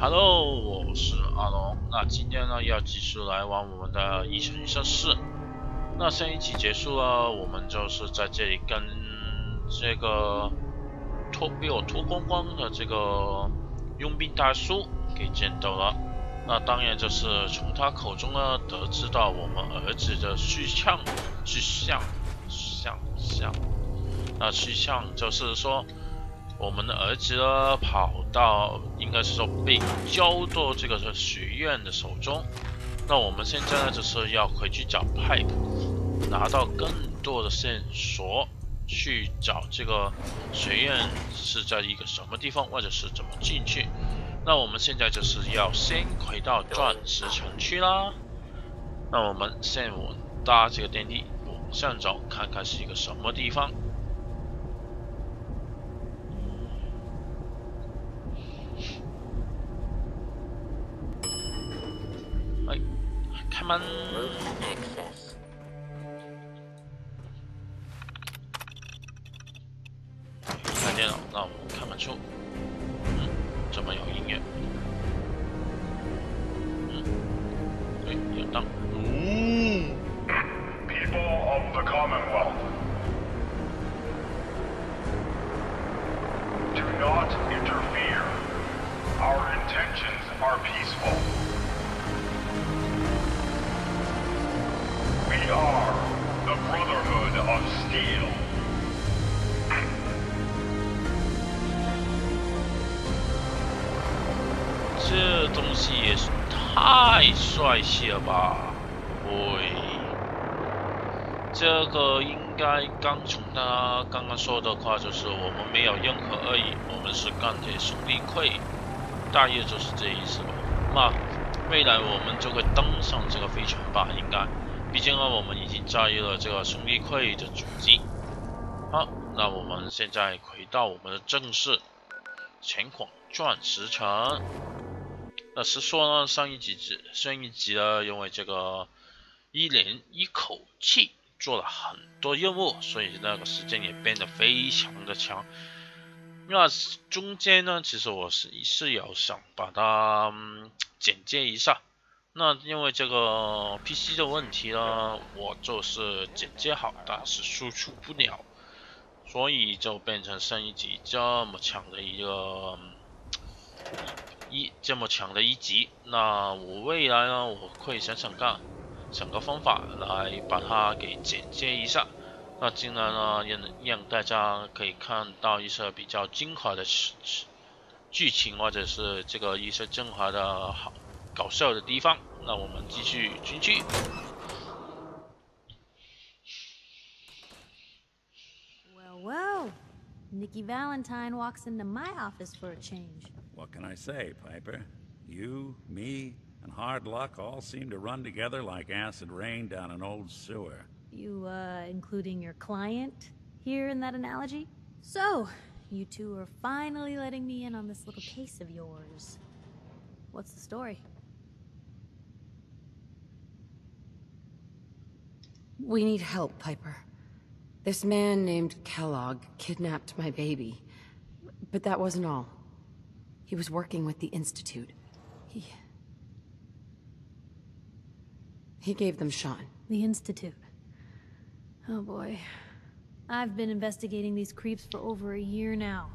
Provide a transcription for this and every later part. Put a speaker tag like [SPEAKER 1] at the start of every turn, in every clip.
[SPEAKER 1] Hello， 我是阿龙。那今天呢，要继续来玩我们的异尘余生4。那上一集结束了，我们就是在这里跟这个被我脱光光的这个佣兵大叔给见到了。那当然就是从他口中呢得知到我们儿子的去向，那去向就是说。我们的儿子呢，跑到应该是说被交到这个学院的手中。那我们现在呢，就是要回去找 Pipe， 拿到更多的线索，去找这个学院是在一个什么地方，或者是怎么进去。那我们现在就是要先回到钻石城区啦。那我们先搭这个电梯往上走，看看是一个什么地方。开门。一台电脑，那我们开门出。怎么有音乐？对，有灯。
[SPEAKER 2] People of the Commonwealth, do not interfere. Our intentions are peaceful. We are the Brotherhood of Steel.
[SPEAKER 1] 这东西也是太帅气了吧！喂，这个应该从他刚刚说的话，就是我们没有任何恶意，我们是钢铁兄弟会，大约就是这意思吧。那未来我们就会登上这个飞船吧，应该。毕竟呢，我们已经加入了这个兄弟会的足迹。好，那我们现在回到我们的正事，前往钻石城。那是说呢，上一集呢，因为这个一连一口气做了很多任务，所以那个时间也变得非常的长。那中间呢，其实我是有想把它简介一下。那因为这个 PC 的问题呢，我就是剪接好，但是输出不了，所以就变成上一集这么强的一集。那我未来呢，我会想个方法来把它给剪接一下。那进来呢，让大家可以看到一些比较精华的剧情，或者是这个一些精华的搞笑的地方。那我们继续进去。
[SPEAKER 3] Well, Nikki Valentine walks into my office for a change.
[SPEAKER 4] What can I say, Piper? You, me, and hard luck all seem to run together like acid rain down an old sewer.
[SPEAKER 3] You, including your client here in that analogy? So, you two are finally letting me in on this little case of yours. What's the story?
[SPEAKER 5] We need help, Piper. This man named Kellogg kidnapped my baby. But that wasn't all. He was working with the Institute. He gave them Sean.
[SPEAKER 3] The Institute. Oh boy. I've been investigating these creeps for over a year now.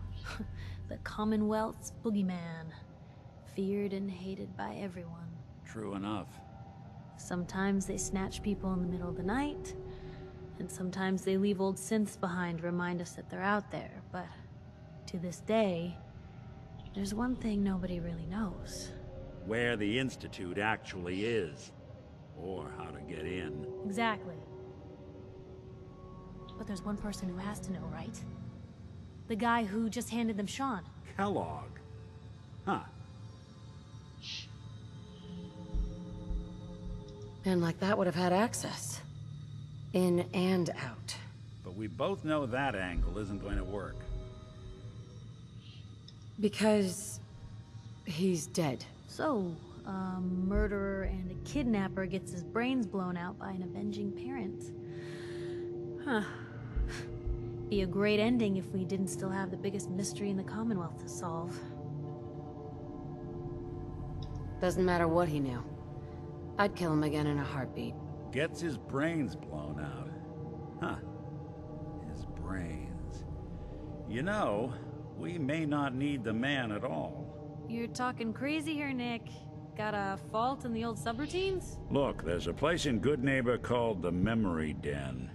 [SPEAKER 3] The Commonwealth's boogeyman. Feared and hated by everyone.
[SPEAKER 4] True enough.
[SPEAKER 3] Sometimes they snatch people in the middle of the night, and sometimes they leave old synths behind to remind us that they're out there, but to this day, there's one thing nobody really knows.
[SPEAKER 4] Where the Institute actually is. Or how to get in.
[SPEAKER 3] Exactly. But there's one person who has to know, right? The guy who just handed them Sean.
[SPEAKER 4] Kellogg. Huh.
[SPEAKER 5] And like that would have had access. In and out.
[SPEAKER 4] But we both know that angle isn't going to work.
[SPEAKER 5] Because he's dead.
[SPEAKER 3] So, a murderer and a kidnapper gets his brains blown out by an avenging parent. Huh. Be a great ending if we didn't still have the biggest mystery in the Commonwealth to solve.
[SPEAKER 5] Doesn't matter what he knew. I'd kill him again in a heartbeat.
[SPEAKER 4] Gets his brains blown out. Huh. His brains. You know, we may not need the man at all.
[SPEAKER 3] You're talking crazy here, Nick. Got a fault in the old subroutines?
[SPEAKER 4] Look, there's a place in Good Neighbor called the Memory Den.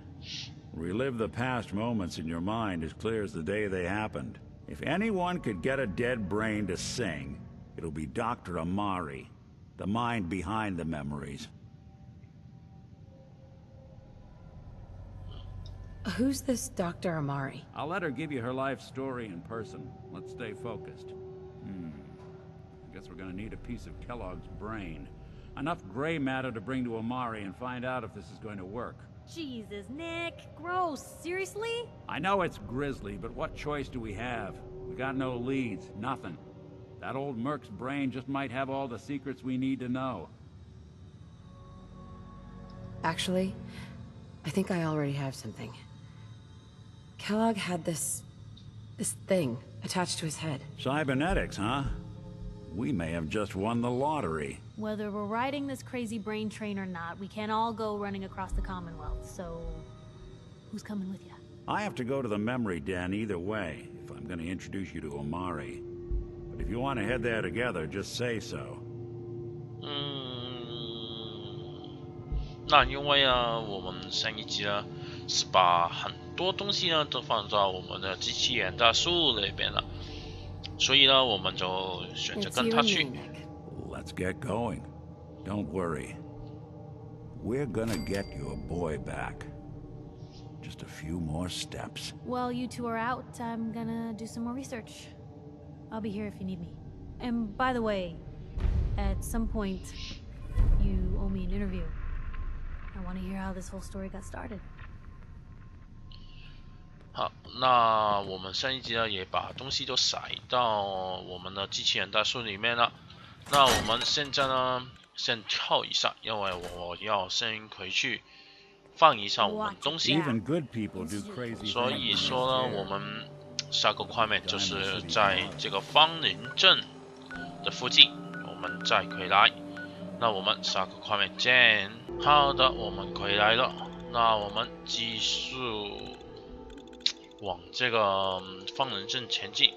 [SPEAKER 4] Relive the past moments in your mind as clear as the day they happened. If anyone could get a dead brain to sing, it'll be Dr. Amari, the mind behind the memories.
[SPEAKER 5] Who's this Dr. Amari?
[SPEAKER 4] I'll let her give you her life story in person. Let's stay focused. I guess we're gonna need a piece of Kellogg's brain. Enough gray matter to bring to Amari and find out if this is going to work.
[SPEAKER 3] Jesus, Nick. Gross. Seriously?
[SPEAKER 4] I know it's grisly, but what choice do we have? We got no leads, nothing. That old Merc's brain just might have all the secrets we need to know.
[SPEAKER 5] Actually, I think I already have something. Kellogg had this thing attached to his head.
[SPEAKER 4] Cybernetics, huh? We may have just won the lottery.
[SPEAKER 3] Whether we're riding this crazy brain train or not, we can't all go running across the Commonwealth, so... who's coming with you?
[SPEAKER 4] I have to go to the memory den either way, if I'm going to introduce you to Amari. But if you want to head there together, just say so.
[SPEAKER 1] 那因为啊，我们上一集呢是把很多东西呢都放到我们的机器人大树那边了，所以呢，我们就选择跟他去。
[SPEAKER 4] Let's get going. Don't worry. We're gonna get your boy back. Just a few more steps.
[SPEAKER 3] While you two are out, I'm gonna do some more research. I'll be here if you need me. And by the way, at some point, you owe me an interview. I want to hear how this whole story got started.
[SPEAKER 1] 好，那我们上一集呢也把东西都塞到我们的机器人大树里面了。那我们现在呢，先跳一下，因为我要先回去放一下我们东西。所以说呢，我们下个画面就是在这个方林镇的附近，我们再回来。那我们下个画面见。好的，我们回来了。那我们继续往这个方林镇前进。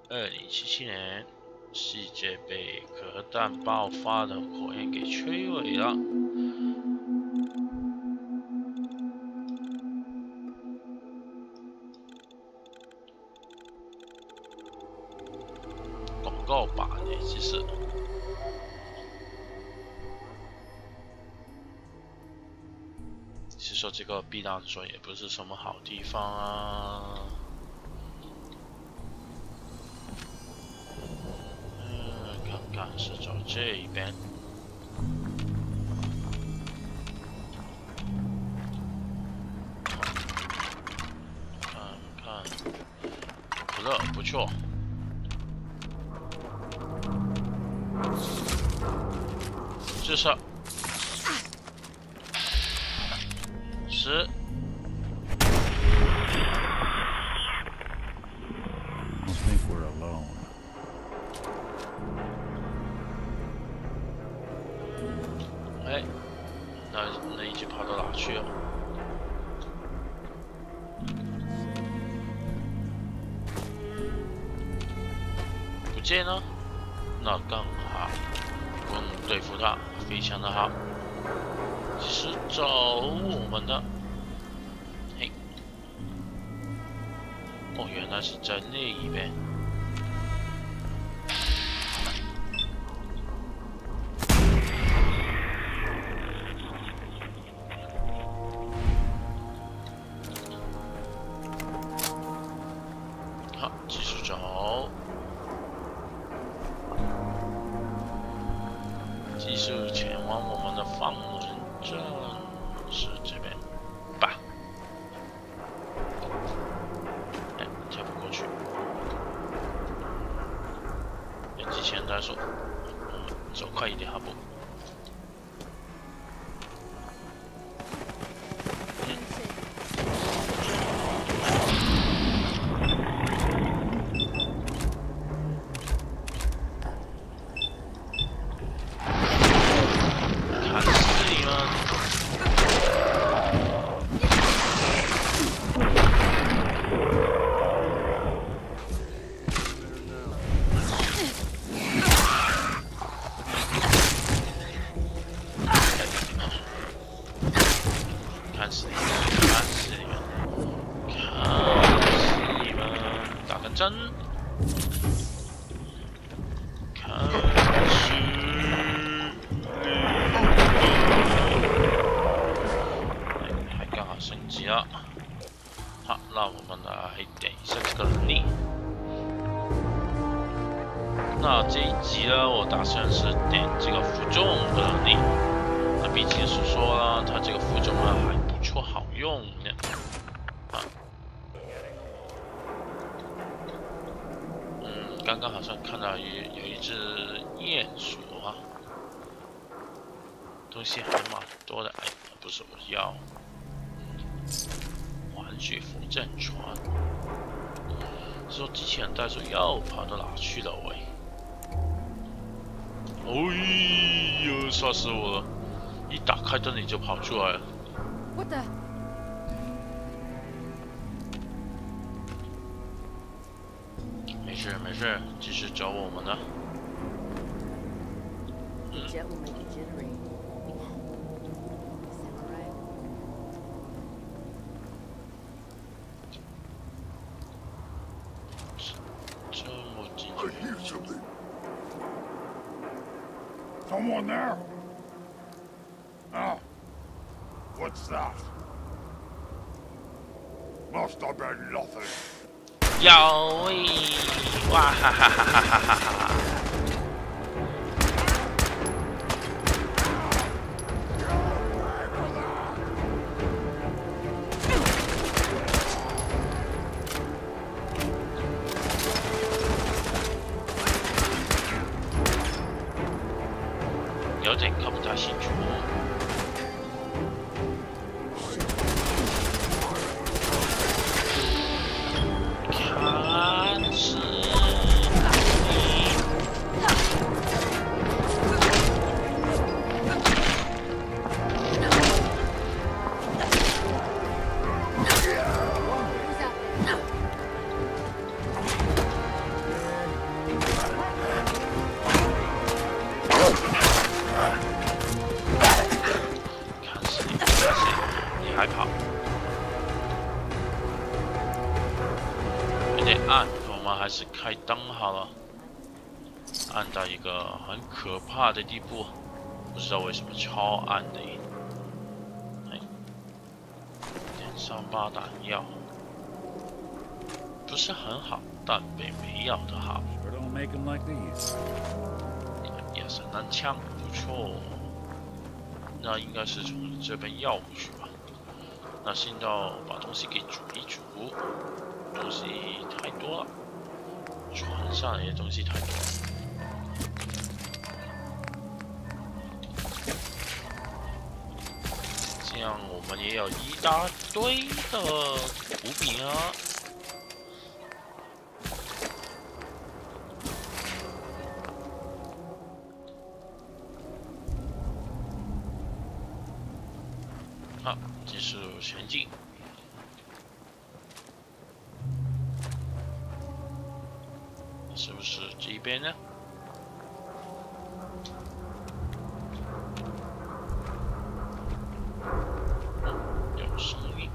[SPEAKER 1] 2077年，世界被核弹爆发的火焰给摧毁了。广告版的其实。其实说这个避难所也不是什么好地方啊。看看是走这一边。看看，可乐不错。至少。10。
[SPEAKER 4] I think we're alone.
[SPEAKER 1] 哎，那已经跑到哪去了？不见了，那刚好，不用对付他，非常的好。其实走我们的，嘿，哦，原来是在那一边。好，继续走，继续前往我们的方轮镇，是这边吧？哎，跳不过去，用机器人代数，走快一点，好不？那这一集呢，我打算是点这个负重的能力。那毕竟是说呢，它这个负重呢还不错，好用呢。啊，刚刚好像看到有一只鼹鼠啊，东西还蛮多的。哎，不是，我要玩具扶正船。说机器人袋鼠又跑到哪去了喂？哎呦，吓死我了！一打开灯你就跑出来了。
[SPEAKER 5] What the?
[SPEAKER 1] 没事没事，继续找我们的。
[SPEAKER 2] Someone there? Oh. What's that? Must have been nothing.
[SPEAKER 1] 有喂！哇哈哈哈哈哈哈哈！有点看不太清楚。看是你。还跑，有点暗，我们还是开灯好了。暗到一个很可怕的地步，不知道为什么超暗的。哎，点上8弹药，不是很好，但比没有的好。也是拿枪，不错。那应该是从这边绕过去吧。那现在把东西给煮一煮，东西太多了，船上也东西太多了。这样我们也有一大堆的补品啊。好，继续前进。是不是这边呢？有声音。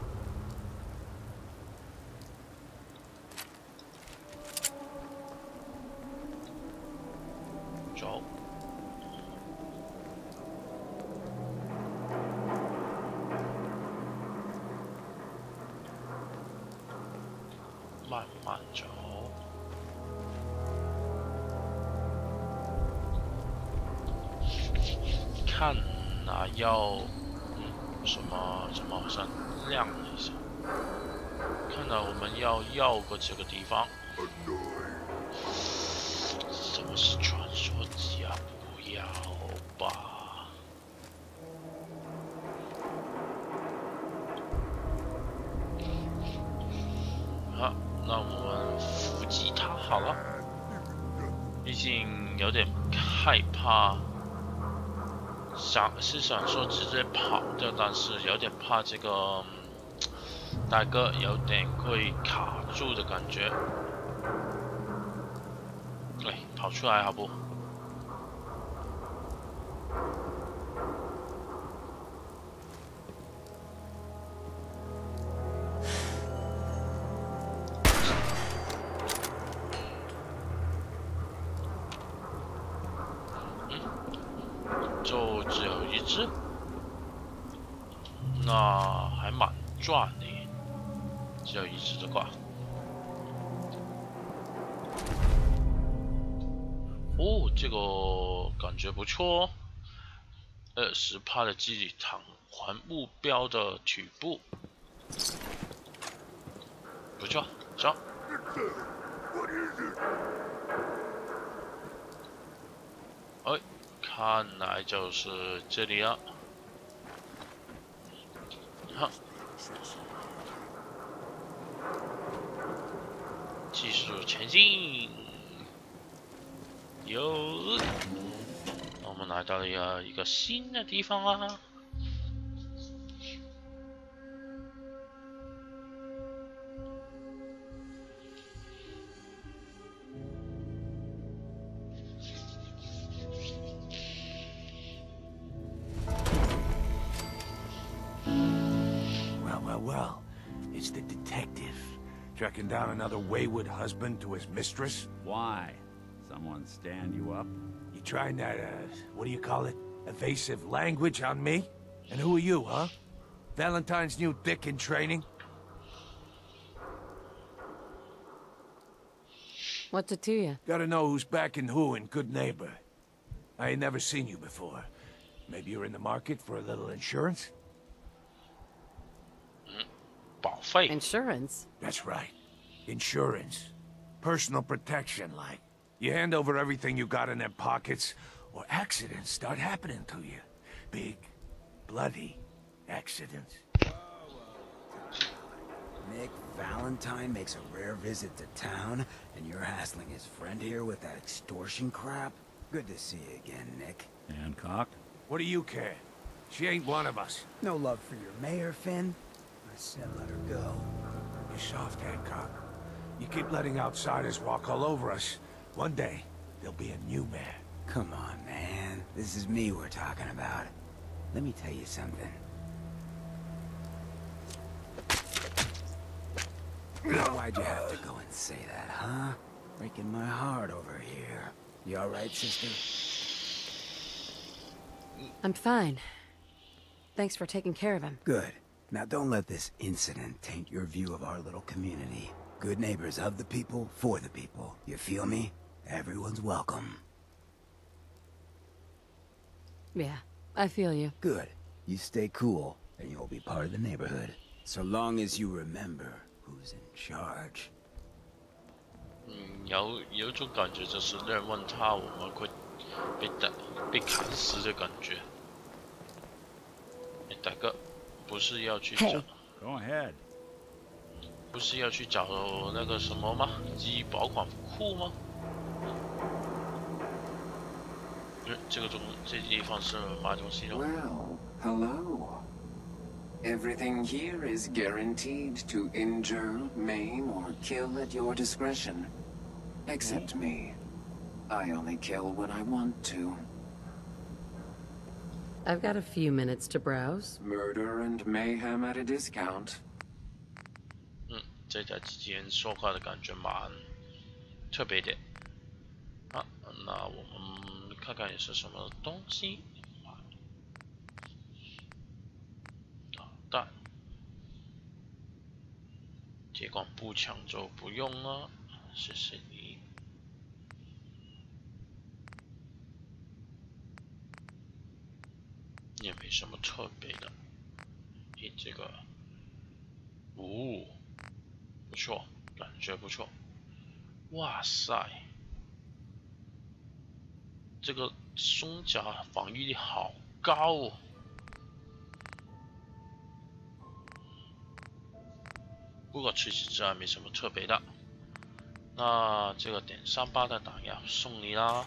[SPEAKER 1] 走。慢慢走。看哪要什么好像亮了一下。看来我们要绕过这个地方。什么是传说机啊？不要吧。好，那我们伏击它好了。毕竟有点害怕。是想说直接跑掉，但是有点怕这个大哥有点会卡住的感觉。哎，跑出来好不？就只有一只，那还蛮赚的。只有一只的话，哦，这个感觉不错哦。20%的记忆偿还目标的曲步，不错，走。哎，看来就是这里了。好，继续前进。我们来到了一个新的地方啊。
[SPEAKER 6] Well, it's the detective. Tracking down another wayward husband to his mistress?
[SPEAKER 4] Why? Someone stand you up?
[SPEAKER 6] You trying that, what do you call it? Evasive language on me? And who are you, huh? Valentine's new dick in training?
[SPEAKER 5] What's it to you?
[SPEAKER 6] Gotta know who's backing who in Good Neighbor. I ain't never seen you before. Maybe you're in the market for a little insurance?
[SPEAKER 1] 保费
[SPEAKER 5] Insurance?
[SPEAKER 6] That's right. Insurance. Personal protection, like. You hand over everything you got in them pockets, or accidents start happening to you. Big, bloody accidents.
[SPEAKER 7] Nick Valentine makes a rare visit to town, and you're hassling his friend here with that extortion crap? Good to see you again, Nick.
[SPEAKER 4] Hancock?
[SPEAKER 6] What do you care? She ain't one of us.
[SPEAKER 7] No love for your mayor, Finn? I said let her go.
[SPEAKER 6] You're soft, Hancock. You keep letting outsiders walk all over us. One day, there'll be a new mayor.
[SPEAKER 7] Come on, man. This is me we're talking about. Let me tell you something. Why'd you have to go and say that, huh? Breaking my heart over here. You alright, sister?
[SPEAKER 5] I'm fine. Thanks for taking care of him.
[SPEAKER 7] Good. Now don't let this incident taint your view of our little community. Good neighbors of the people, for the people. You feel me? Everyone's welcome.
[SPEAKER 5] Yeah, I feel you.
[SPEAKER 7] Good. You stay cool, and you'll be part of the neighborhood. So long as you remember who's in charge.
[SPEAKER 1] 有一种感觉就是任问他，我们会被砍死的感觉。大哥，不是要去找
[SPEAKER 4] Go ahead.
[SPEAKER 1] 不是要去找那个什么吗？记忆保管库吗？这地方是买东西的。
[SPEAKER 8] Well, hello. Everything here is guaranteed to injure, maim, or kill at your discretion. Except me. I only kill when I want to.
[SPEAKER 5] I've got a few minutes to browse.
[SPEAKER 8] Murder and mayhem at a discount.
[SPEAKER 1] 这台机器人说话的感觉蛮特别的。好，那我们看看也是什么东西。导弹，铁管步枪就不用了，谢谢你。也没什么特别的。这个，哦，不错，感觉不错。哇塞，这个松甲防御力好高哦。不过除此之外没什么特别的。那这个点38的弹药送你啦。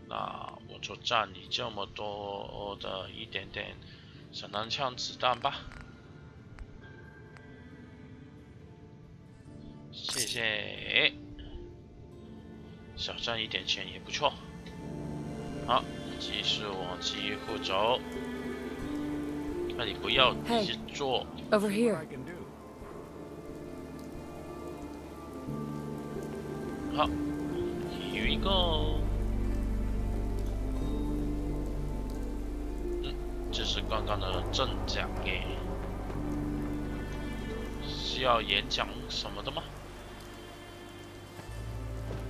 [SPEAKER 1] 那我就占你这么多的一点点散弹枪子弹吧。谢谢，小赚一点钱也不错。好，继续往机库走。那你不要一直做。
[SPEAKER 5] Over here.
[SPEAKER 1] 好 ，Here we go。这是刚刚的正奖耶。谢是要演讲什么的吗？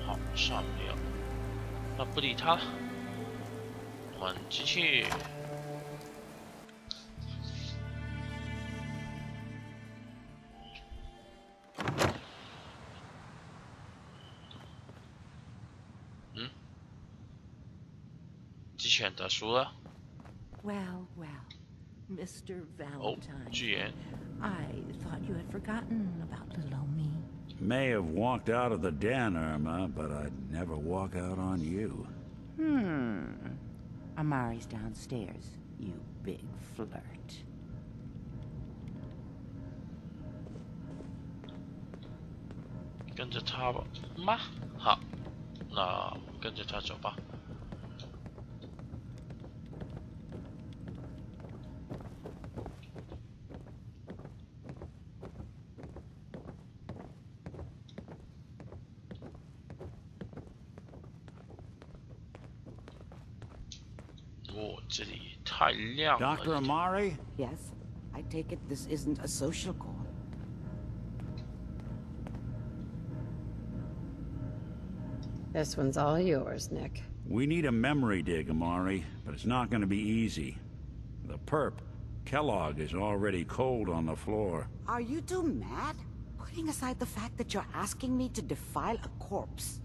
[SPEAKER 1] 好，上没有，那不理他，我们继续。机器人的输了。
[SPEAKER 9] Well, Mr. Valentine.
[SPEAKER 1] 巨人。
[SPEAKER 9] I thought you had forgotten about little old me.
[SPEAKER 4] May have walked out of the den, Irma, but I'd never walk out on you.
[SPEAKER 9] Amari's downstairs, you big flirt.
[SPEAKER 1] 跟着他吧，吗？好，那跟着他走吧。这里太亮了。
[SPEAKER 4] Dr. Amari?
[SPEAKER 9] Yes, I take it this isn't a social call.
[SPEAKER 5] This one's all yours, Nick.
[SPEAKER 4] We need a memory dig, Amari, but it's not going to be easy. The perp, Kellogg, is already cold on the floor.
[SPEAKER 9] Are you two mad? Putting aside the fact that you're asking me to defile a corpse,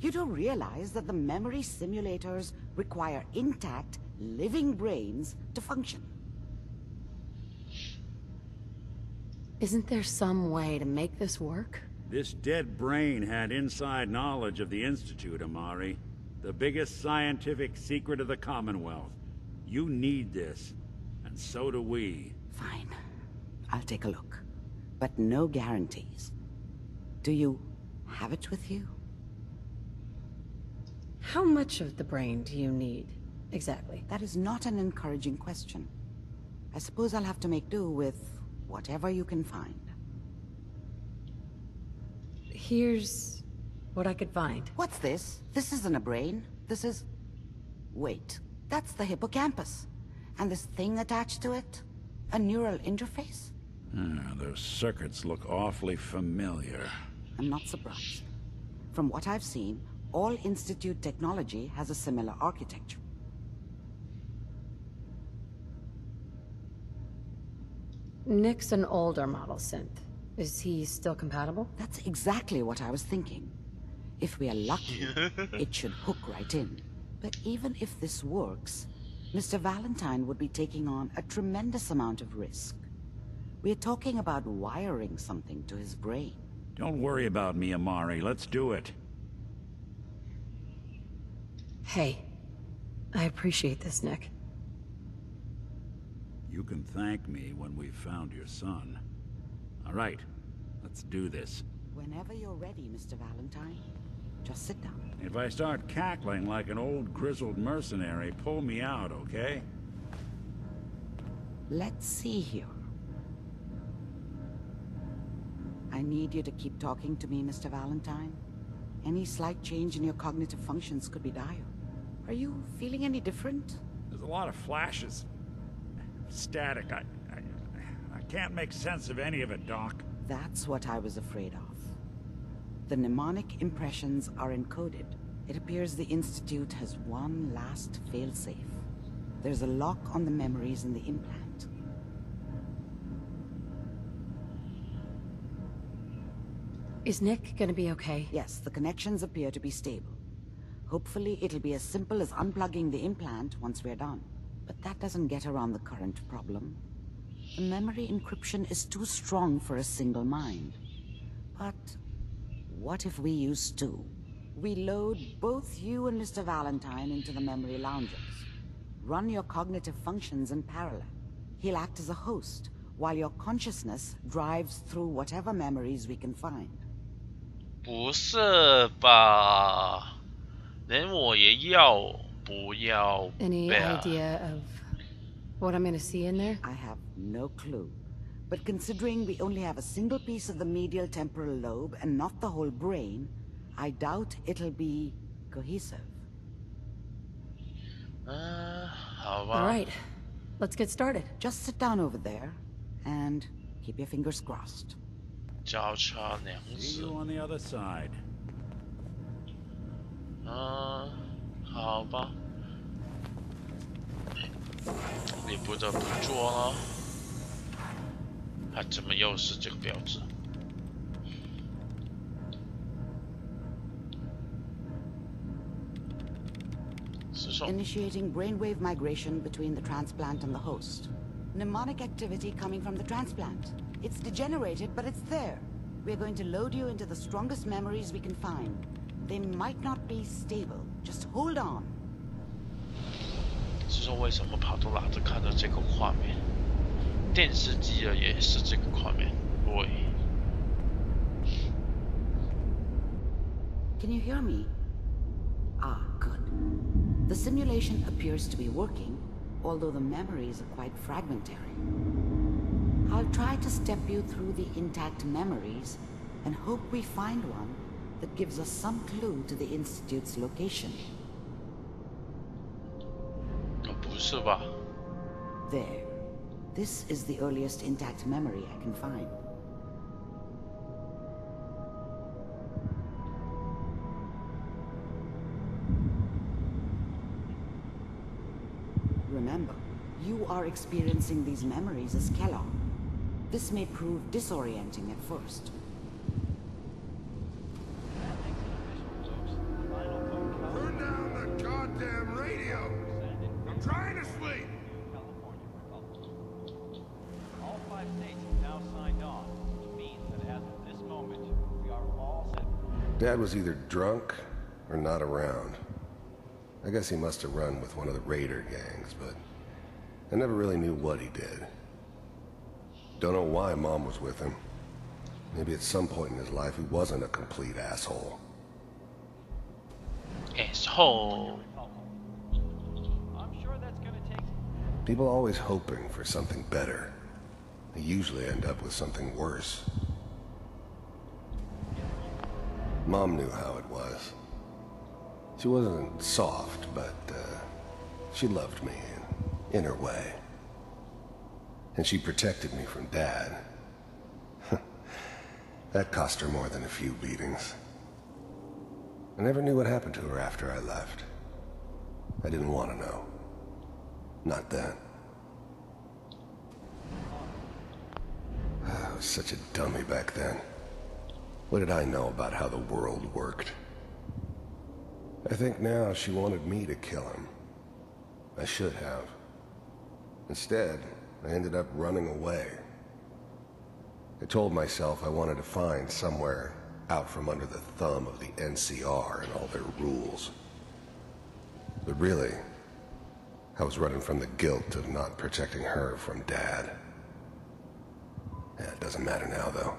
[SPEAKER 9] you don't realize that the memory simulators require intact, living brains to function.
[SPEAKER 5] Isn't there some way to make this work?
[SPEAKER 4] This dead brain had inside knowledge of the Institute, Amari. The biggest scientific secret of the Commonwealth. You need this, and so do we.
[SPEAKER 9] Fine. I'll take a look. But no guarantees. Do you have it with you?
[SPEAKER 5] How much of the brain do you need, exactly?
[SPEAKER 9] That is not an encouraging question. I suppose I'll have to make do with whatever you can find.
[SPEAKER 5] Here's what I could find.
[SPEAKER 9] What's this? This isn't a brain. This is... Wait. That's the hippocampus. And this thing attached to it? A neural interface?
[SPEAKER 4] Those circuits look awfully familiar.
[SPEAKER 9] I'm not surprised. From what I've seen, all Institute technology has a similar architecture.
[SPEAKER 5] Nick's an older model synth. Is he still compatible?
[SPEAKER 9] That's exactly what I was thinking. If we are lucky, it should hook right in. But even if this works, Mr. Valentine would be taking on a tremendous amount of risk. We're talking about wiring something to his brain.
[SPEAKER 4] Don't worry about me, Amari. Let's do it.
[SPEAKER 5] Hey, I appreciate this, Nick.
[SPEAKER 4] You can thank me when we've found your son. All right, let's do this.
[SPEAKER 9] Whenever you're ready, Mr. Valentine. Just sit down.
[SPEAKER 4] If I start cackling like an old grizzled mercenary, pull me out, okay?
[SPEAKER 9] Let's see here. I need you to keep talking to me, Mr. Valentine. Any slight change in your cognitive functions could be dire. Are you feeling any different?
[SPEAKER 4] There's a lot of flashes. Static. I can't make sense of any of it, Doc.
[SPEAKER 9] That's what I was afraid of. The mnemonic impressions are encoded. It appears the Institute has one last failsafe. There's a lock on the memories in the implant.
[SPEAKER 5] Is Nick gonna be okay?
[SPEAKER 9] Yes, the connections appear to be stable. Hopefully it'll be as simple as unplugging the implant once we're done. But that doesn't get around the current problem. The memory encryption is too strong for a single mind. But what if we use two? We load both you and Mr. Valentine into the memory loungers. Run your cognitive functions in parallel. He'll act as a host, while your consciousness drives through whatever memories we can find.
[SPEAKER 1] 不是吧？连我也要不要
[SPEAKER 5] Any idea of what I'm gonna see in there?
[SPEAKER 9] I have no clue. But considering we only have a single piece of the medial temporal lobe and not the whole brain, I doubt it'll be cohesive.
[SPEAKER 1] 好吧。
[SPEAKER 5] All right, let's get started.
[SPEAKER 9] Just sit down over there and keep your fingers crossed.
[SPEAKER 1] 交叉娘
[SPEAKER 4] See
[SPEAKER 1] 子。
[SPEAKER 4] you on the other side.
[SPEAKER 1] 好吧，你不得不做了。怎么又是这个标志？
[SPEAKER 9] Initiating brainwave migration between the transplant and the host. Mnemonic activity coming from the transplant. It's degenerated, but it's there. We're going to load you into the strongest memories we can find. They might not be stable. Just hold on.
[SPEAKER 1] 是说为什么跑到哪都看到这个画面？电视机的也是这个画面。喂。
[SPEAKER 9] Can you hear me? Ah, good. The simulation appears to be working, although the memories are quite fragmentary. I'll try to step you through the intact memories and hope we find one that gives us some clue to the Institute's location.
[SPEAKER 1] 不是吧？
[SPEAKER 9] There. This is the earliest intact memory I can find. Remember, you are experiencing these memories as Kellogg. This may prove disorienting at first.
[SPEAKER 6] Turn down the goddamn radio! I'm trying to sleep!
[SPEAKER 10] All 5 states have now signed on, which means that as of this moment, we are all set.
[SPEAKER 11] Dad was either drunk or not around. I guess he must have run with one of the raider gangs, but I never really knew what he did. Don't know why Mom was with him. Maybe at some point in his life he wasn't a complete asshole.
[SPEAKER 1] Asshole.
[SPEAKER 10] I'm sure that's gonna take.
[SPEAKER 11] People always hoping for something better. They usually end up with something worse. Mom knew how it was. She wasn't soft, but she loved me in her way. And she protected me from Dad. That cost her more than a few beatings. I never knew what happened to her after I left. I didn't want to know. Not then. I was such a dummy back then. What did I know about how the world worked? I think now she wanted me to kill him. I should have. Instead, I ended up running away. I told myself I wanted to find somewhere out from under the thumb of the NCR and all their rules. But really, I was running from the guilt of not protecting her from Dad. Yeah, it doesn't matter now, though.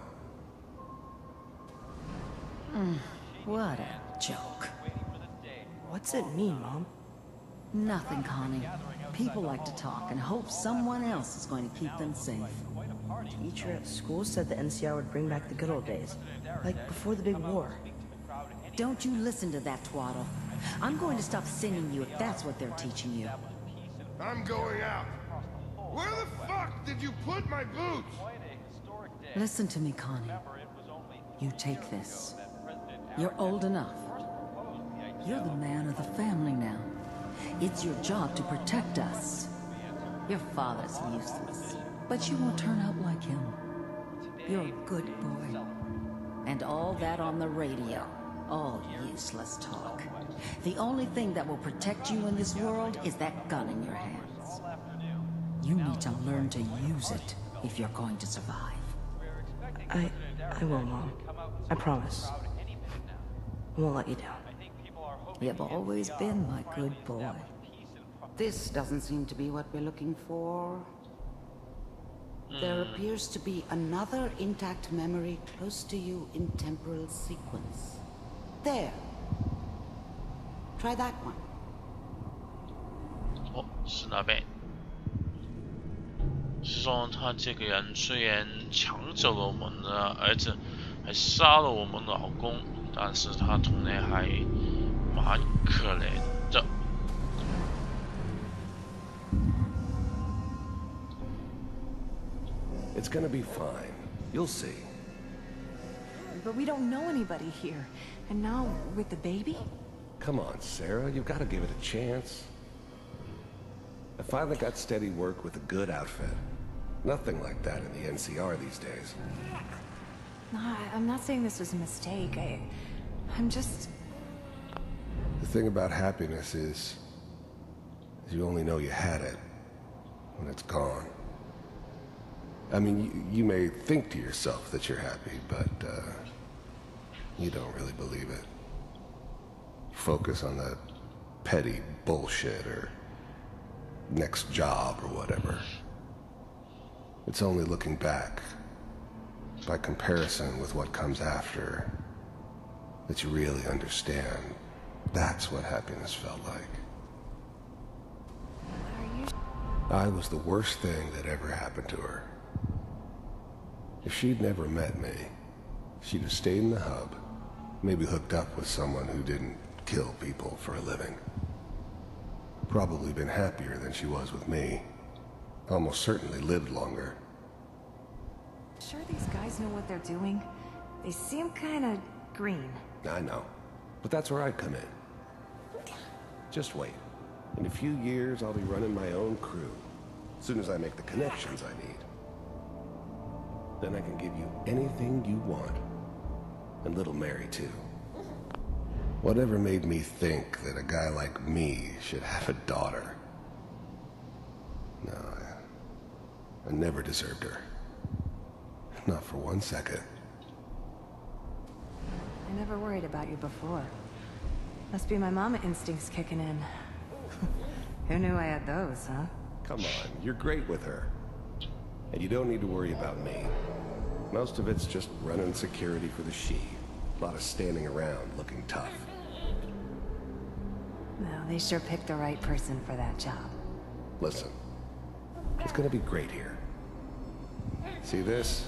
[SPEAKER 12] What a joke.
[SPEAKER 13] What's it mean, Mom?
[SPEAKER 12] Nothing, Connie. People like to talk and hope someone else is going to keep them safe.
[SPEAKER 13] Teacher at school said the NCR would bring back the good old days. Like before the big war.
[SPEAKER 12] Don't you listen to that twaddle. I'm going to stop singing you if that's what they're teaching you.
[SPEAKER 6] I'm going out. Where the fuck did you put my boots?
[SPEAKER 12] Listen to me, Connie. You take this. You're old enough. You're the man of the family now. It's your job to protect us. Your father's useless, but you won't turn out like him. You're a good boy. And all that on the radio. All useless talk. The only thing that will protect you in this world is that gun in your hands. You need to learn to use it if you're going to survive.
[SPEAKER 13] I will, Mom. I promise. I won't let you down.
[SPEAKER 12] You've always been my good boy.
[SPEAKER 9] This doesn't seem to be what we're looking for. There appears to be another intact memory close to you in temporal sequence. There. Try that one.
[SPEAKER 1] 哦，是那边。是说他这个人虽然抢走了我们的儿子，还杀了我们老公，但是他同样还蛮可怜的。
[SPEAKER 11] It's gonna be fine. You'll see.
[SPEAKER 12] But we don't know anybody here. And now, with the baby?
[SPEAKER 11] Come on, Sarah, you've got to give it a chance. I finally got steady work with a good outfit. Nothing like that in the NCR these days.
[SPEAKER 12] No, I'm not saying this was a mistake. I'm just...
[SPEAKER 11] The thing about happiness is you only know you had it when it's gone. I mean, you may think to yourself that you're happy, but you don't really believe it. Focus on the petty bullshit or next job or whatever. It's only looking back, by comparison with what comes after, that you really understand. That's what happiness felt like. I was the worst thing that ever happened to her. If she'd never met me, she'd have stayed in the hub, maybe hooked up with someone who didn't kill people for a living. Probably been happier than she was with me. Almost certainly lived longer.
[SPEAKER 12] Sure these guys know what they're doing? They seem kinda green.
[SPEAKER 11] I know. But that's where I come in. Just wait. In a few years, I'll be running my own crew. As soon as I make the connections I need. Then I can give you anything you want. And little Mary, too. Whatever made me think that a guy like me should have a daughter? No, I never deserved her. Not for 1 second.
[SPEAKER 12] I never worried about you before. Must be my mama instincts kicking in. Who knew I had those, huh?
[SPEAKER 11] Come on, you're great with her. And you don't need to worry about me. Most of it's just running security for the she. A lot of standing around looking tough.
[SPEAKER 12] Well, they sure picked the right person for that job.
[SPEAKER 11] Listen, it's gonna be great here. See this?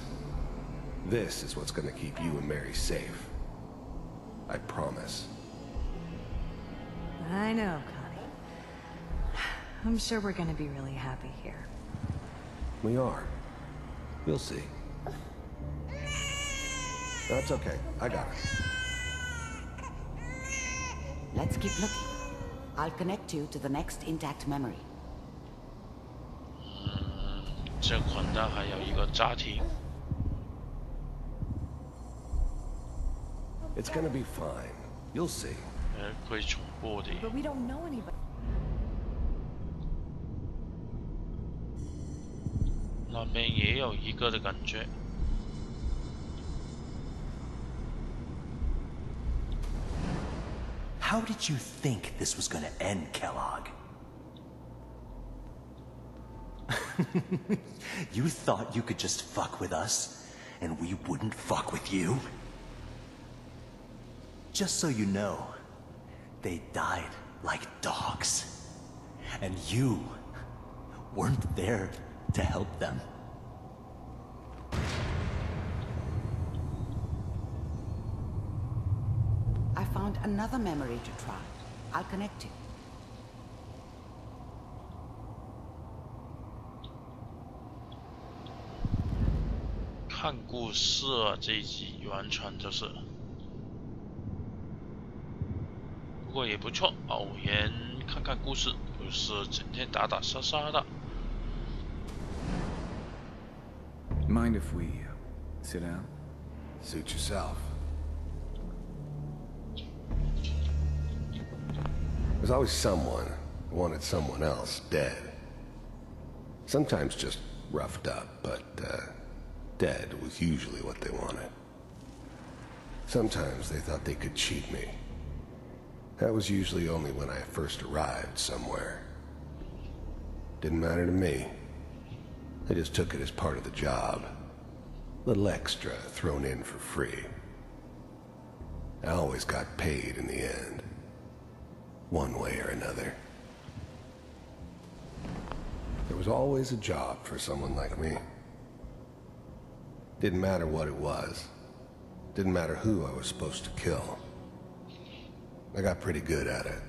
[SPEAKER 11] This is what's gonna keep you and Mary safe. I promise.
[SPEAKER 12] I know, Connie. I'm sure we're gonna be really happy here.
[SPEAKER 11] We are. You'll see. That's okay. I got it.
[SPEAKER 9] Let's keep looking. I'll connect you to the next intact memory.
[SPEAKER 1] 这款的还有一个家庭。
[SPEAKER 11] It's gonna be fine. You'll see.
[SPEAKER 1] 会重播的。
[SPEAKER 12] But we don't know anybody.
[SPEAKER 1] 那边也有一个的感觉。
[SPEAKER 14] How did you think this was gonna end, Kellogg? You thought you could just fuck with us, and we wouldn't fuck with you? Just so you know, they died like dogs. And you weren't there to help them.
[SPEAKER 9] I found another memory to try. I'll connect you.
[SPEAKER 1] 看故事这一集完全就是，不过也不错，偶然看看故事，不是整天打打杀杀的。
[SPEAKER 15] Mind if we sit down?
[SPEAKER 11] Suit yourself. There's always someone who wanted someone else dead. Sometimes just roughed up, but dead was usually what they wanted. Sometimes they thought they could cheat me. That was usually only when I first arrived somewhere. Didn't matter to me. I just took it as part of the job. Little extra thrown in for free. I always got paid in the end. One way or another. There was always a job for someone like me. Didn't matter what it was. Didn't matter who I was supposed to kill. I got pretty good at it.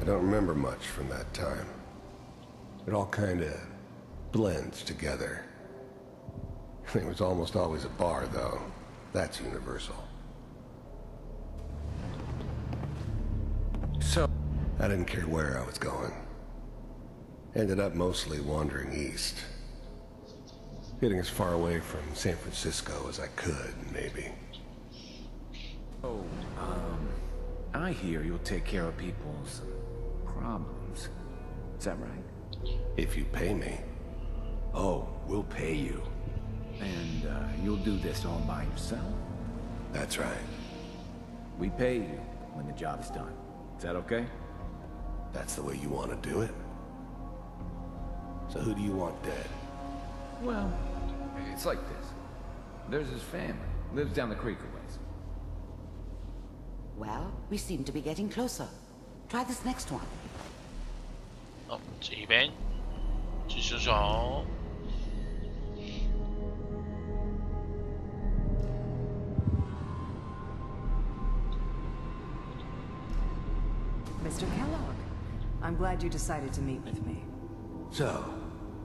[SPEAKER 11] I don't remember much from that time. It all kinda blends together. There was almost always a bar, though. That's universal. So, I didn't care where I was going. Ended up mostly wandering east. Getting as far away from San Francisco as I could, maybe.
[SPEAKER 15] Oh, I hear you'll take care of people's problems. Is that right?
[SPEAKER 11] If you pay me.
[SPEAKER 15] Oh, we'll pay you. And, you'll do this all by yourself?
[SPEAKER 11] That's right.
[SPEAKER 15] We pay you when the job's done. Is that okay?
[SPEAKER 11] That's the way you want to do it? So who do you want dead?
[SPEAKER 15] Well, it's like this. There's his family. Lives down the creek a ways.
[SPEAKER 9] Well, we seem to be getting closer. Try this next one.
[SPEAKER 1] 哦，这边继续找。
[SPEAKER 16] Mr. Kellogg, I'm glad you decided to meet with me.
[SPEAKER 11] So,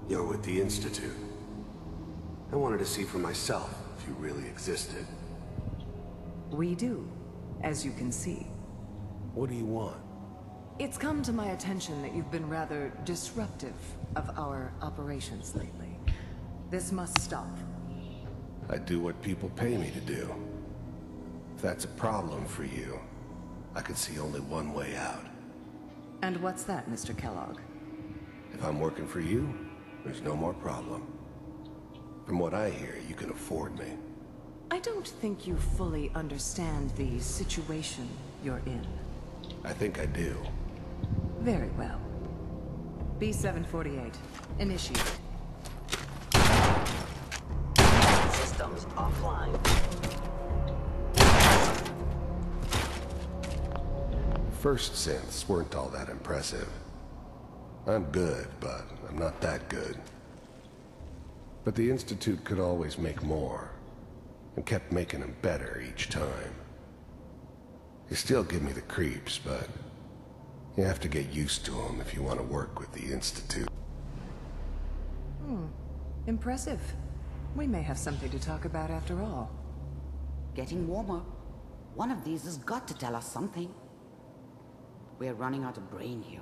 [SPEAKER 11] you're with the Institute. I wanted to see for myself if you really existed.
[SPEAKER 16] We do, as you can see.
[SPEAKER 11] What do you want?
[SPEAKER 16] It's come to my attention that you've been rather disruptive of our operations lately. This must stop.
[SPEAKER 11] I do what people pay me to do. If that's a problem for you, I could see only one way out.
[SPEAKER 16] And what's that, Mr. Kellogg?
[SPEAKER 11] If I'm working for you, there's no more problem. From what I hear, you can afford me.
[SPEAKER 16] I don't think you fully understand the situation you're in.
[SPEAKER 11] I think I do.
[SPEAKER 16] Very well. B-748, initiate.
[SPEAKER 17] Systems offline.
[SPEAKER 11] First synths weren't all that impressive. I'm good, but I'm not that good. But the Institute could always make more, and kept making them better each time. They still give me the creeps, but you have to get used to them if you want to work with the Institute.
[SPEAKER 16] Impressive. We may have something to talk about after all.
[SPEAKER 9] Getting warmer. One of these has got to tell us something. We're running out of brain here.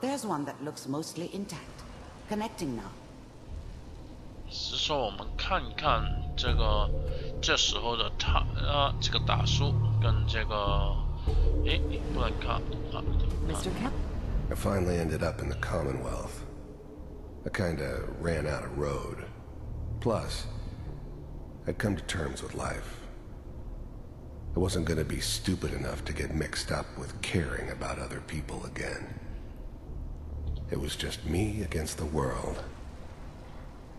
[SPEAKER 9] There's one that looks mostly intact. Connecting now.
[SPEAKER 1] 是说我们看一看这时候的这个大叔跟这个，诶，不能看啊。
[SPEAKER 16] Mr. Cap.
[SPEAKER 11] I finally ended up in the Commonwealth. I kinda ran out of road. Plus, I'd come to terms with life. I wasn't gonna be stupid enough to get mixed up with caring about other people again. It was just me against the world.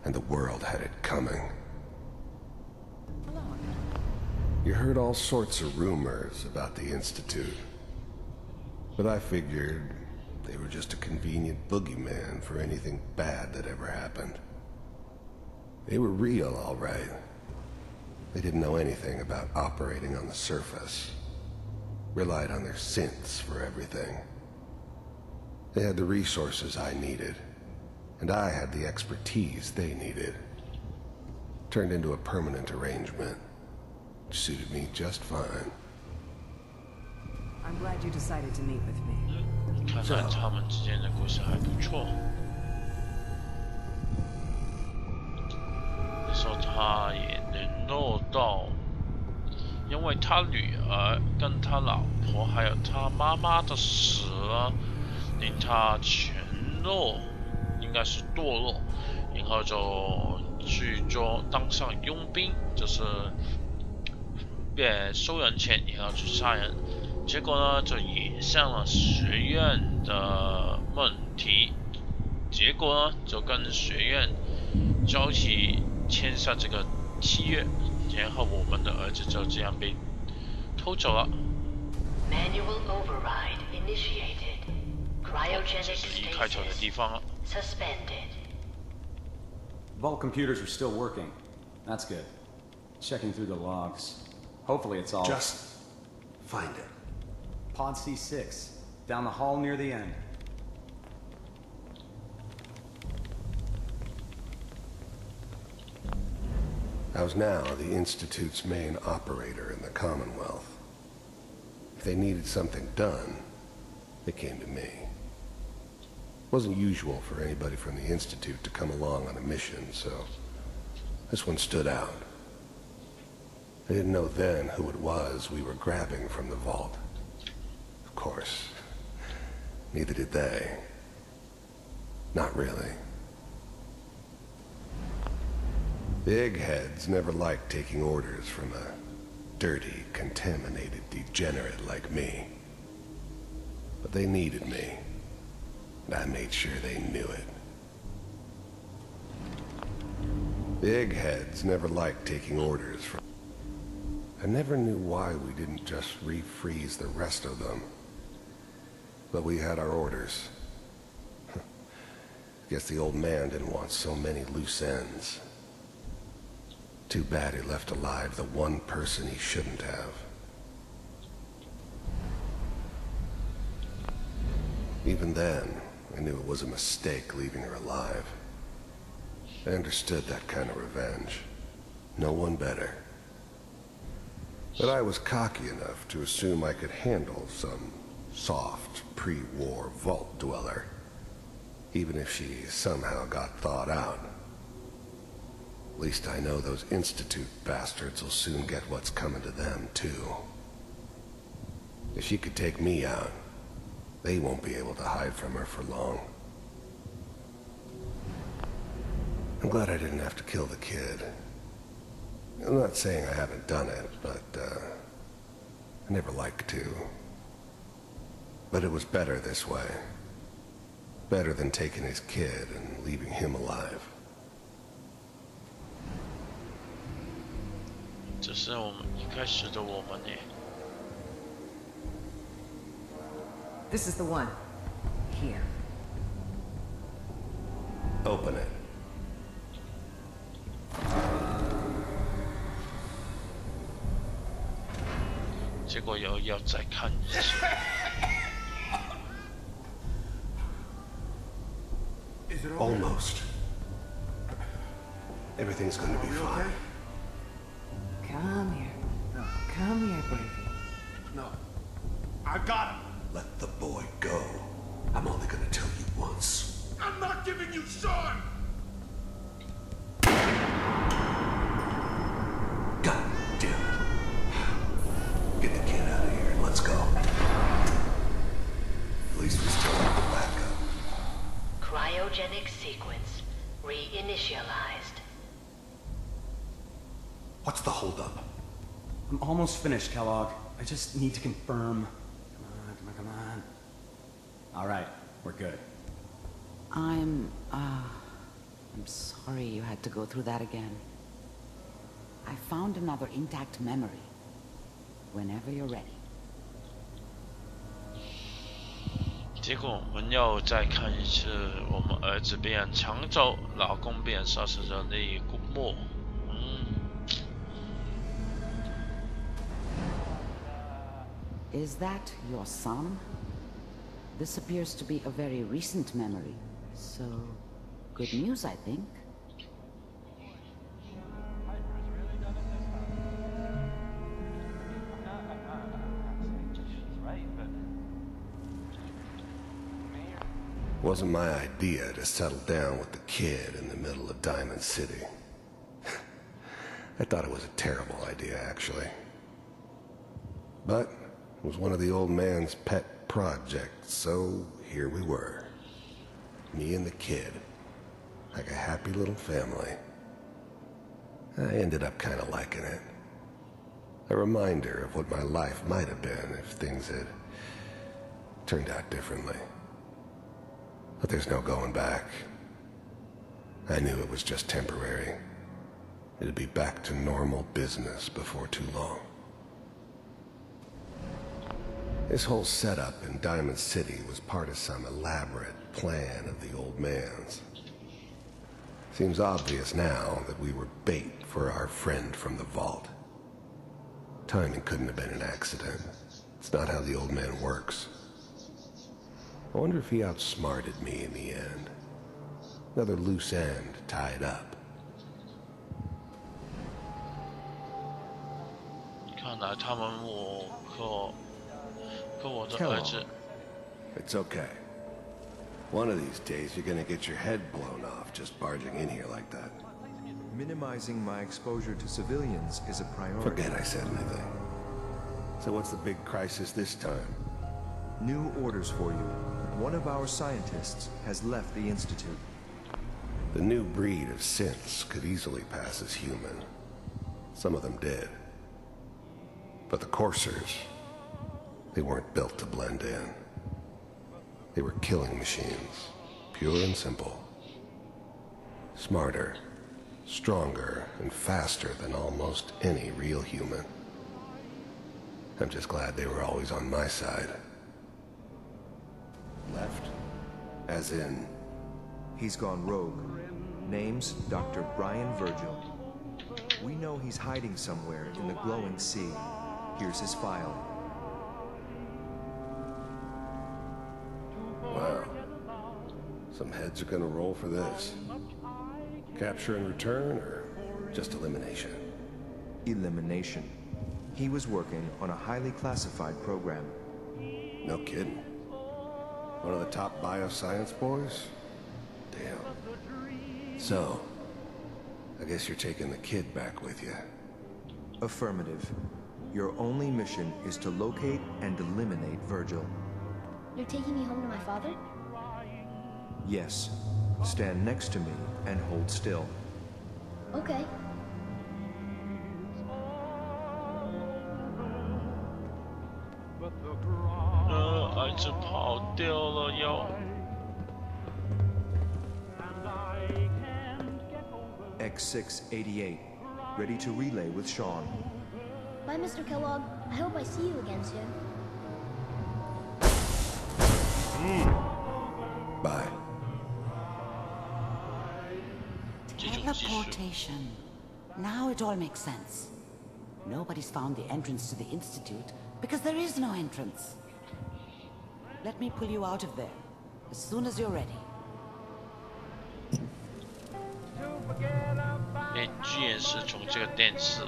[SPEAKER 11] And the world had it coming. You heard all sorts of rumors about the Institute. But I figured they were just a convenient boogeyman for anything bad that ever happened. They were real, all right. They didn't know anything about operating on the surface. Relied on their synths for everything. They had the resources I needed, and I had the expertise they needed. Turned into a permanent arrangement, which suited me just fine.
[SPEAKER 16] I'm glad you decided to meet with me.
[SPEAKER 1] 看来他们之间的故事还不错。那时候他也联络到，因为他女儿跟他老婆还有他妈妈的死了，令他全落，应该是堕落，然后就去当上佣兵，就是收人钱，然后去杀人。结果呢，就引向了学院的问题。结果呢，就跟学院交替签下这个契约，然后我们的儿子就这样被偷走了。
[SPEAKER 17] Manual override initiated. Cryogenic stasis suspended.
[SPEAKER 18] Vault computers are still working. That's good. Checking through the logs. Hopefully it's all...
[SPEAKER 11] Just find it.
[SPEAKER 18] Pod C6, down the hall near the end.
[SPEAKER 11] I was now the Institute's main operator in the Commonwealth. If they needed something done, they came to me. It wasn't usual for anybody from the Institute to come along on a mission, so this one stood out. I didn't know then who it was we were grabbing from the vault. Of course, neither did they. Not really. The eggheads never liked taking orders from a dirty, contaminated degenerate like me. But they needed me, and I made sure they knew it. The eggheads never liked taking orders from... I never knew why we didn't just refreeze the rest of them. But we had our orders. Guess the old man didn't want so many loose ends. Too bad he left alive the one person he shouldn't have. Even then, I knew it was a mistake leaving her alive. I understood that kind of revenge. No one better. But I was cocky enough to assume I could handle some soft, pre-war vault dweller, even if she somehow got thawed out. At least I know those Institute bastards will soon get what's coming to them, too. If she could take me out, they won't be able to hide from her for long. I'm glad I didn't have to kill the kid. I'm not saying I haven't done it, but, I never liked to. But it was better this way. Better than taking his kid and leaving him alive.
[SPEAKER 1] 这是我们一开始的我们耶。
[SPEAKER 16] This is the one. Here.
[SPEAKER 11] Open it.
[SPEAKER 1] 结果又要再看一次。
[SPEAKER 11] Almost. Everything's gonna be fine.
[SPEAKER 16] Come here. No. Come here, baby.
[SPEAKER 11] No. I got him. Let the boy go. I'm only gonna tell you once. I'm not giving you Sean! God damn it. Get the kid out of here and let's go. At least we still have the backup.
[SPEAKER 17] Cryogenic sequence reinitialized.
[SPEAKER 11] What's the holdup?
[SPEAKER 18] I'm almost finished, Kellogg. I just need to confirm. Come on. All right, we're good.
[SPEAKER 9] I'm sorry you had to go through that again. I found another intact memory. Whenever you're ready.
[SPEAKER 1] 结果我们要再看一次，我们儿子被人抢走，老公被人杀死的那一幕。
[SPEAKER 9] Is that your son? This appears to be a very recent memory, so good news, I think.
[SPEAKER 11] Wasn't my idea to settle down with the kid in the middle of Diamond City. I thought it was a terrible idea, actually. But it was one of the old man's pet projects, so here we were. Me and the kid. Like a happy little family. I ended up kind of liking it. A reminder of what my life might have been if things had turned out differently. But there's no going back. I knew it was just temporary. It'd be back to normal business before too long. This whole setup in Diamond City was part of some elaborate plan of the old man's. Seems obvious now that we were bait for our friend from the vault. Timing couldn't have been an accident. It's not how the old man works. I wonder if he outsmarted me in the end. Another loose end tied up.
[SPEAKER 1] 来他们可我的儿子。
[SPEAKER 11] It's okay. One of these days, you're gonna get your head blown off just barging in here like that.
[SPEAKER 19] Minimizing my exposure to civilians is a priority.
[SPEAKER 11] Forget I said anything. So what's the big crisis this time?
[SPEAKER 19] New orders for you. One of our scientists has left the Institute.
[SPEAKER 11] The new breed of synths could easily pass as human. Some of them did. But the coursers, they weren't built to blend in. They were killing machines, pure and simple. Smarter, stronger, and faster than almost any real human. I'm just glad they were always on my side. Left? As in?
[SPEAKER 19] He's gone rogue. Name's Dr. Brian Virgil. We know he's hiding somewhere in the glowing sea. Here's his file.
[SPEAKER 11] Wow. Some heads are gonna roll for this. Capture and return, or just elimination?
[SPEAKER 19] Elimination. He was working on a highly classified program.
[SPEAKER 11] No kidding. One of the top bioscience boys? Damn. So, I guess you're taking the kid back with you.
[SPEAKER 19] Affirmative. Your only mission is to locate and eliminate Virgil.
[SPEAKER 20] You're taking me home to my father?
[SPEAKER 19] Yes. Stand next to me and hold still.
[SPEAKER 20] Okay.
[SPEAKER 1] 儿子跑掉了哟。
[SPEAKER 19] X688, ready to relay with Sean.
[SPEAKER 20] Bye, Mr. Kellogg. I hope I see you again soon.
[SPEAKER 11] Bye.
[SPEAKER 9] Teleportation. Now it all makes sense. Nobody's found the entrance to the Institute because there is no entrance. Let me pull you out of there as soon as you're ready.
[SPEAKER 1] 居然是从这个电视。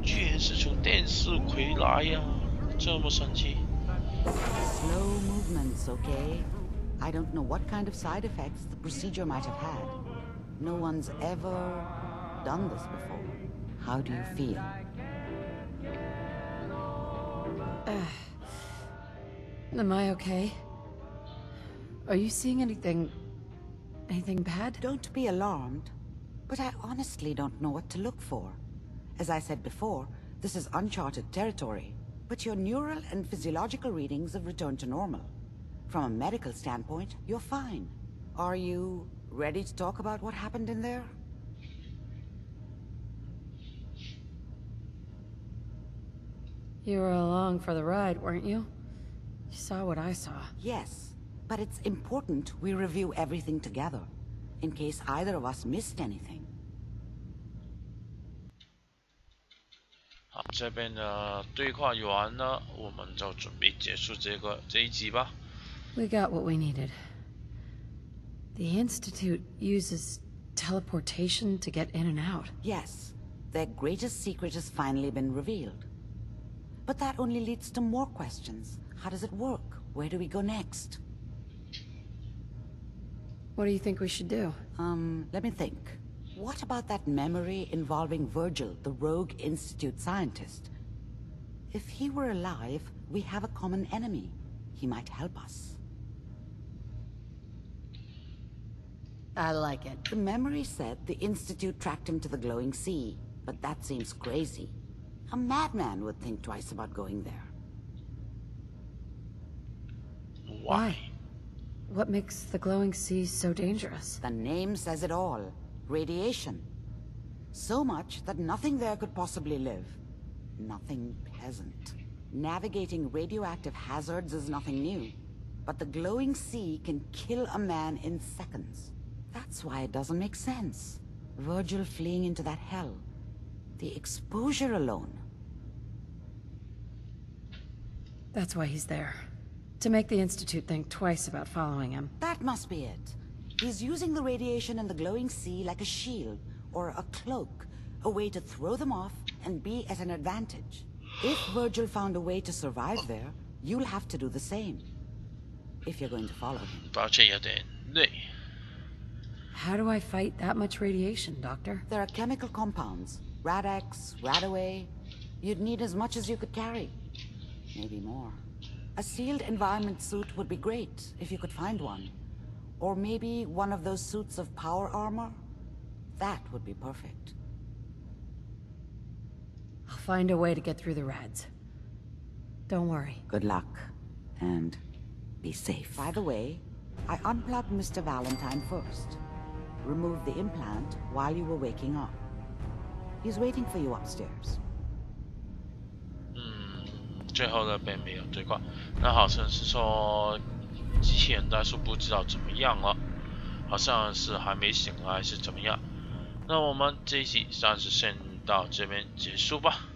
[SPEAKER 1] 居然是从电视回来呀，这么神奇。
[SPEAKER 9] Slow movements, okay? I don't know what kind of side effects the procedure might have had. No one's ever done this before. How do you feel?
[SPEAKER 5] Am I okay? Are you seeing anything bad?
[SPEAKER 9] Don't be alarmed, but I honestly don't know what to look for. As I said before, this is uncharted territory, but your neural and physiological readings have returned to normal. From a medical standpoint, you're fine. Are you ready to talk about what happened in there?
[SPEAKER 5] You were along for the ride, weren't you? You saw what I saw.
[SPEAKER 9] Yes, but it's important we review everything together, in case either of us missed anything.
[SPEAKER 1] 好，这边的对话完了，我们就准备结束这一集吧。
[SPEAKER 5] We got what we needed. The Institute uses teleportation to get in and out.
[SPEAKER 9] Yes, their greatest secret has finally been revealed. But that only leads to more questions. How does it work? Where do we go next?
[SPEAKER 5] What do you think we should do?
[SPEAKER 9] Let me think. What about that memory involving Virgil, the rogue Institute scientist? If he were alive, we have a common enemy. He might help us.
[SPEAKER 5] I like it.
[SPEAKER 9] The memory said the Institute tracked him to the glowing sea, but that seems crazy. A madman would think twice about going there.
[SPEAKER 1] Why?
[SPEAKER 5] What makes the glowing sea so dangerous?
[SPEAKER 9] The name says it all. Radiation. So much that nothing there could possibly live. Nothing pleasant. Navigating radioactive hazards is nothing new. But the glowing sea can kill a man in seconds. That's why it doesn't make sense. Virgil fleeing into that hell. The exposure alone.
[SPEAKER 5] That's why he's there. To make the Institute think twice about following him.
[SPEAKER 9] That must be it. He's using the radiation in the glowing sea like a shield, or a cloak, a way to throw them off and be at an advantage. If Virgil found a way to survive there, you'll have to do the same. If you're going to follow him.
[SPEAKER 1] 抱歉有点累。
[SPEAKER 5] How do I fight that much radiation, Doctor?
[SPEAKER 9] There are chemical compounds. Rad-X, Radaway. You'd need as much as you could carry. Maybe more. A sealed environment suit would be great, if you could find one. Or maybe one of those suits of power armor? That would be perfect.
[SPEAKER 5] I'll find a way to get through the rads. Don't worry.
[SPEAKER 9] Good luck. And be safe. By the way, I unplugged Mr. Valentine first. Removed the implant while you were waking up. He's waiting for you upstairs.
[SPEAKER 1] 最后呢并没有对挂，那好像是说机器人代数不知道怎么样了，好像是还没醒来还是怎么样。那我们这一集暂时先到这边结束吧。